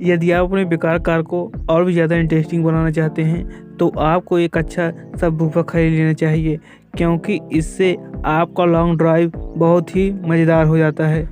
यदि आप अपने बेकार कार को और भी ज़्यादा इंटरेस्टिंग बनाना चाहते हैं तो आपको एक अच्छा सबवूफर खरीद लेना चाहिए, क्योंकि इससे आपका लॉन्ग ड्राइव बहुत ही मज़ेदार हो जाता है।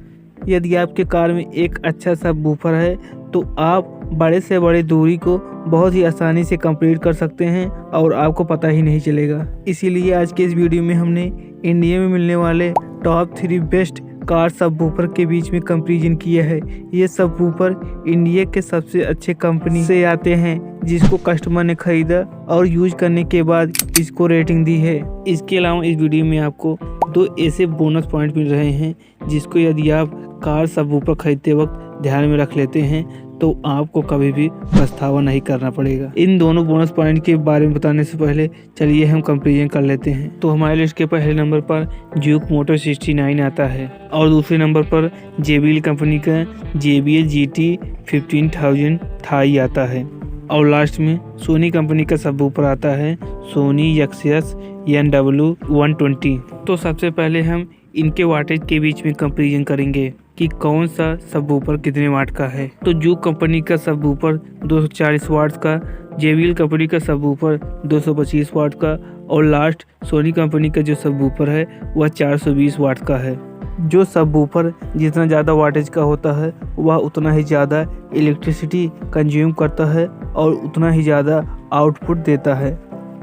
यदि आपके कार में एक अच्छा सबवूफर है तो आप बड़े से बड़े दूरी को बहुत ही आसानी से कंप्लीट कर सकते हैं और आपको पता ही नहीं चलेगा। इसीलिए आज के इस वीडियो में हमने इंडिया में मिलने वाले टॉप 3 बेस्ट कार सबवूफर के बीच में कंपैरिजन किया है। ये सबवूफर इंडिया के सबसे अच्छे कंपनी से आते हैं, जिसको कस्टमर ने खरीदा और यूज करने के बाद इसको रेटिंग दी है। इसके अलावा इस वीडियो में आपको 2 ऐसे बोनस पॉइंट मिल रहे हैं जिसको यदि आप कार सबवूफर खरीदते वक्त ध्यान में रख लेते हैं तो आपको कभी भी पछतावा नहीं करना पड़ेगा। इन दोनों बोनस पॉइंट के बारे में बताने से पहले चलिए हम कंपैरिजन कर लेते हैं। तो हमारे लिस्ट के पहले नंबर पर ज्यूक मोटर 69 आता है और दूसरे नंबर पर JBL कंपनी का JBL GT 15000 थाई आता है और लास्ट में सोनी कंपनी का सबवूफर आता है सोनी एक्सियस NW 120। तो सबसे पहले हम इनके वाटेज के बीच में कंपैरिजन करेंगे कि कौन सा सबवूफर कितने वाट का है। तो ज्यूक कंपनी का सबवूफर 240 वाट का, JBL कंपनी का सबवूफर 225 वाट का और लास्ट सोनी कंपनी का जो सबवूफर है वह 420 वाट का है। जो सबवूफर जितना ज़्यादा वाटेज का होता है वह उतना ही ज़्यादा इलेक्ट्रिसिटी कंज्यूम करता है और उतना ही ज़्यादा आउटपुट देता है।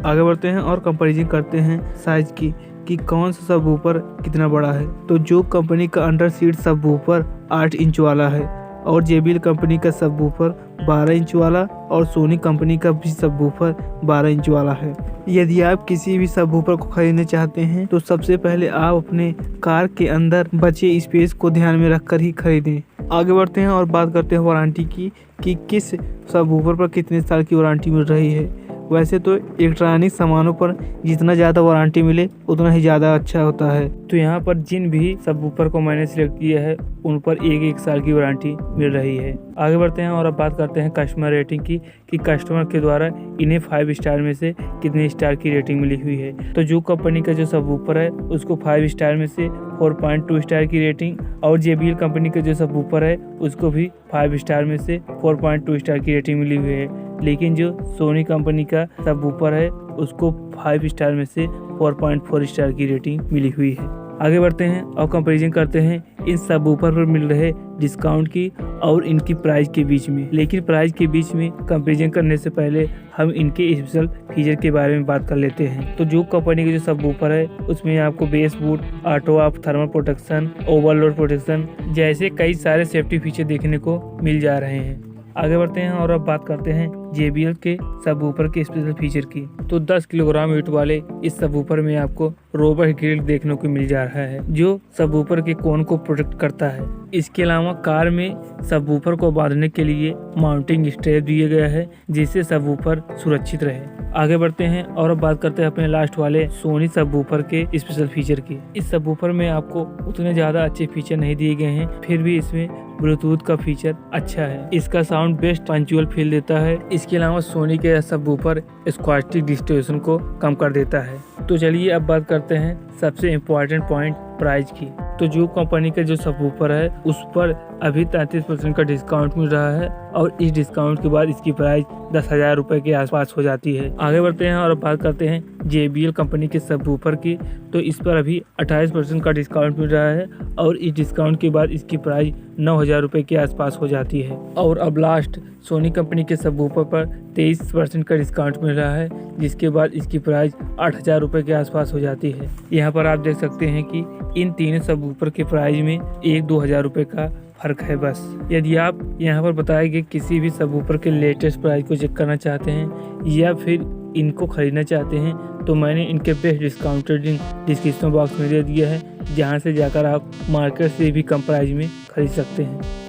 आगे बढ़ते हैं और कंपैरिजन करते हैं साइज़ की कि कौन सा सबवूफर कितना बड़ा है। तो ज्यूक कंपनी का अंडर सीट सबवूफर 8 इंच वाला है और JBL कंपनी का सबवूफर 12 इंच वाला और सोनी कंपनी का भी सबवूफर 12 इंच वाला है। यदि आप किसी भी सबवूफर को खरीदना चाहते हैं तो सबसे पहले आप अपने कार के अंदर बचे स्पेस को ध्यान में रखकर ही खरीदें। आगे बढ़ते हैं और बात करते हैं वारंटी की कि किस सबवूफर पर कितने साल की वारंटी मिल रही है। वैसे तो इलेक्ट्रॉनिक सामानों पर जितना ज़्यादा वारंटी मिले उतना ही ज़्यादा अच्छा होता है। तो यहाँ पर जिन भी सबवूफर को मैंने सिलेक्ट किया है उन पर 1 साल की वारंटी मिल रही है। आगे बढ़ते हैं और अब बात करते हैं कस्टमर रेटिंग की कि कस्टमर के द्वारा इन्हें 5 स्टार में से कितने स्टार की रेटिंग मिली हुई है। तो ज्यूक कंपनी का जो सबवूफर है उसको 5 स्टार में से 4.2 स्टार की रेटिंग और JBL कंपनी का जो सबवूफर है उसको भी 5 स्टार में से 4.2 स्टार की रेटिंग मिली हुई है। लेकिन जो सोनी कंपनी का सबवूफर है उसको 5 स्टार में से 4.4 स्टार की रेटिंग मिली हुई है। आगे बढ़ते हैं और कंपैरिजन करते हैं इन सबवूफर पर मिल रहे डिस्काउंट की और इनकी प्राइस के बीच में। लेकिन प्राइस के बीच में कंपैरिजन करने से पहले हम इनके स्पेशल फीचर के बारे में बात कर लेते हैं। तो ज्यूक कंपनी के जो सबवूफर है उसमें आपको base boot, auto of thermal protection, overload protection जैसे कई सारे सेफ्टी फीचर देखने को मिल जा रहे हैं। आगे बढ़ते हैं और अब बात करते हैं JBL के सबवूफर के स्पेशल फीचर की। तो 10 किलोग्राम वेट वाले इस सबवूफर में आपको रोबस्ट ग्रिल देखने को मिल जा रहा है जो सबवूफर के कोन को प्रोटेक्ट करता है। इसके अलावा कार में सबवूफर को बांधने के लिए माउंटिंग स्ट्रैप दिया गया है जिससे सबवूफर सुरक्षित रहे। आगे बढ़ते हैं और अब बात करते हैं अपने लास्ट वाले सोनी सबवूफर के स्पेशल फीचर की। इस सबवूफर में आपको उतने ज़्यादा अच्छे फीचर नहीं दिए गए हैं, फिर भी इसमें ब्लूटूथ का फीचर अच्छा है। इसका साउंड बेस्ट पंचुअल फील देता है। इसके अलावा सोनी के सबवूफर स्क्वास्टिक डिस्टॉर्शन को कम कर देता है। तो चलिए अब बात करते हैं सबसे इम्पोर्टेंट पॉइंट प्राइस की। तो ज्यूक कंपनी का जो सबवूफर है उस पर अभी 33% का डिस्काउंट मिल रहा है और इस डिस्काउंट के बाद इसकी प्राइस 10,000 रुपये के आसपास हो जाती है। आगे बढ़ते हैं और अब बात करते हैं JBL कंपनी के सबवूफर की। तो इस पर अभी 28% का डिस्काउंट मिल रहा है और इस डिस्काउंट के बाद इसकी प्राइस 9,000 रुपये के आसपास हो जाती है। और अब लास्ट सोनी कंपनी के सबवूफर पर 23% का डिस्काउंट मिल रहा है जिसके बाद इसकी प्राइस 8,000 रुपये के आसपास हो जाती है। यहाँ पर आप देख सकते हैं कि इन तीनों सबवूफर के प्राइस में 1-2 हज़ार रुपये का फ़र्क है बस। यदि आप यहाँ पर बताए गए किसी भी सबवूफर के लेटेस्ट प्राइस को चेक करना चाहते हैं या फिर इनको ख़रीदना चाहते हैं तो मैंने इनके best discounted link description box में दे दिया है, जहाँ से जाकर आप मार्केट से भी कम प्राइस में खरीद सकते हैं।